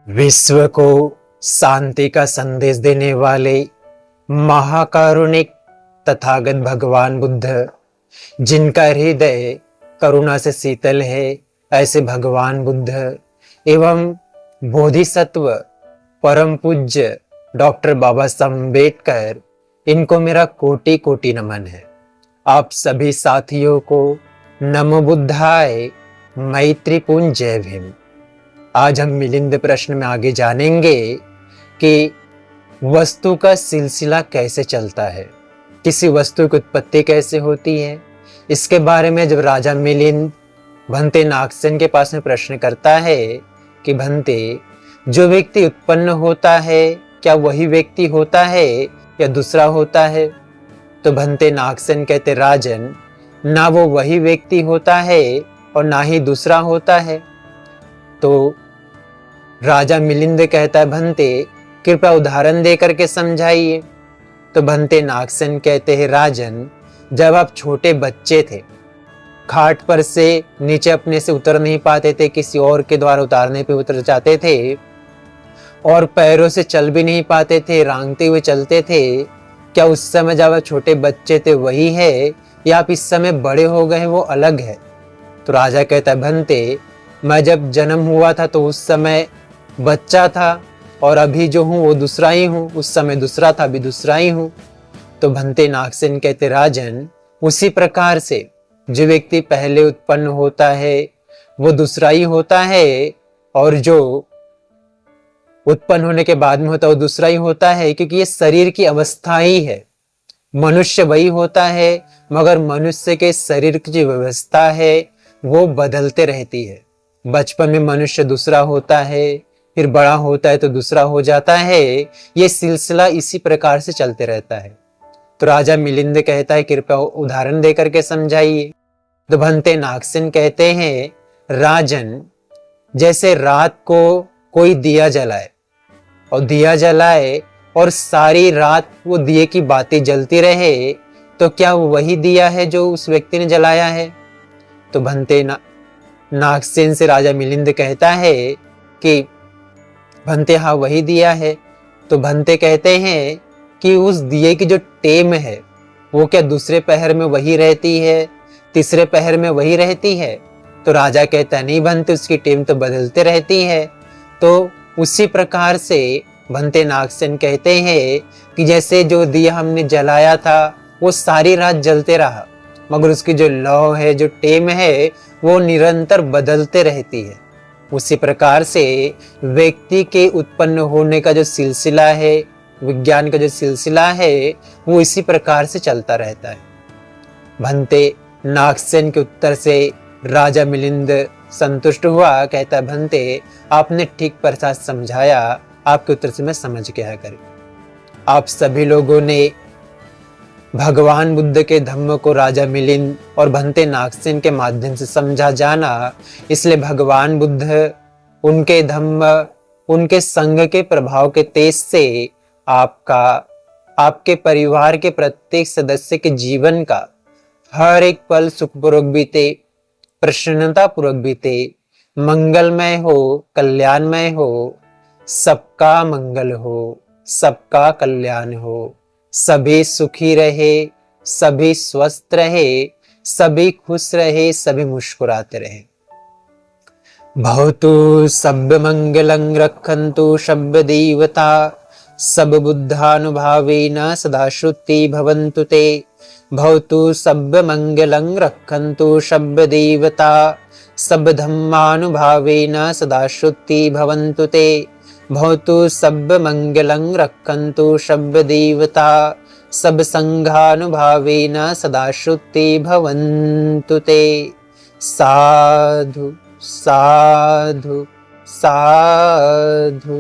विश्व को शांति का संदेश देने वाले महाकारुणिक तथागत भगवान बुद्ध, जिनका हृदय करुणा से शीतल है, ऐसे भगवान बुद्ध एवं बोधिसत्व परम पूज्य डॉक्टर बाबा साहब अम्बेडकर, इनको मेरा कोटि कोटि नमन है। आप सभी साथियों को नमो बुद्धाय, मैत्रीपूर्ण जय भीम। आज हम मिलिंद प्रश्न में आगे जानेंगे कि वस्तु का सिलसिला कैसे चलता है, किसी वस्तु की उत्पत्ति कैसे होती है। इसके बारे में जब राजा मिलिंद भंते नागसेन के पास में प्रश्न करता है कि भंते, जो व्यक्ति उत्पन्न होता है क्या वही व्यक्ति होता है या दूसरा होता है? तो भंते नागसेन कहते, राजन, ना वो वही व्यक्ति होता है और ना ही दूसरा होता है। तो राजा मिलिंद कहता है, भंते कृपया उदाहरण दे करके समझाइए। तो भंते नागसेन कहते हैं, राजन, जब आप छोटे बच्चे थे, खाट पर से नीचे अपने से उतर नहीं पाते थे, किसी और के द्वारा उतारने पे उतर जाते थे और पैरों से चल भी नहीं पाते थे, रांगते हुए चलते थे। क्या उस समय जब आप छोटे बच्चे थे वही है या आप इस समय बड़े हो गए वो अलग है? तो राजा कहता है, भंते, मैं जब जन्म हुआ था तो उस समय बच्चा था और अभी जो हूँ वो दूसरा ही हूँ, उस समय दूसरा था, अभी दूसरा ही हूँ। तो भंते नागसेन कहते, राजन, उसी प्रकार से जो व्यक्ति पहले उत्पन्न होता है वो दूसरा ही होता है और जो उत्पन्न होने के बाद में होता है वो दूसरा ही होता है, क्योंकि ये शरीर की अवस्था ही है। मनुष्य वही होता है, मगर मनुष्य के शरीर की जो व्यवस्था है वो बदलते रहती है। बचपन में मनुष्य दूसरा होता है, फिर बड़ा होता है तो दूसरा हो जाता है। ये सिलसिला इसी प्रकार से चलते रहता है। तो राजा मिलिंद कहता है, कृपया उदाहरण दे करके समझाइए। तो भंते नागसेन कहते हैं, राजन, जैसे रात को कोई दिया जलाए और सारी रात वो दिए की बातें जलती रहे, तो क्या वो वही दिया है जो उस व्यक्ति ने जलाया है? तो भंते नागसेन से राजा मिलिंद कहता है कि भंते, हाँ वही दिया है। तो भंते कहते हैं कि उस दिए की जो टेम है वो क्या दूसरे पहर में वही रहती है, तीसरे पहर में वही रहती है? तो राजा कहता है, नहीं भंते, उसकी टेम तो बदलते रहती है। तो उसी प्रकार से भंते नागसेन कहते हैं कि जैसे जो दिया हमने जलाया था वो सारी रात जलते रहा, मगर उसकी जो लौ है, जो टेम है, वो निरंतर बदलते रहती है। उसी प्रकार से व्यक्ति के उत्पन्न होने का जो सिलसिला है, विज्ञान का जो सिलसिला है, वो इसी प्रकार से चलता रहता है। भंते नागसेन के उत्तर से राजा मिलिंद संतुष्ट हुआ, कहता है, भंते, आपने ठीक प्रकार समझाया, आपके उत्तर से मैं समझ गया करें। आप सभी लोगों ने भगवान बुद्ध के धम्म को राजा मिलिंद और भंते नागसेन के माध्यम से समझा जाना, इसलिए भगवान बुद्ध, उनके धम्म, उनके संग के प्रभाव के तेज से आपके परिवार के प्रत्येक सदस्य के जीवन का हर एक पल सुखपूर्वक बीते, प्रसन्नता पूर्वक बीते, मंगलमय हो, कल्याणमय हो, सबका मंगल हो, सबका कल्याण हो, सभी सुखी रहे, सभी स्वस्थ रहे, सभी खुश रहे, सभी मुस्कुराते रहे। भवतु सब मंगलं रक्षन्तु शब्द देवता, सब बुद्धानुभावेन सदा श्रुति भवन्तु ते। भवतु सब मंगलं रक्षन्तु शब्द देवता, सब धम्मानुभावेन सदा श्रुति भवन्तु ते। भवतु सब मंगलं रक्षन्तु शब्द देवता, सब संघानुभावेन सदा श्रुति भवन्तु ते। साधु साधु साधु।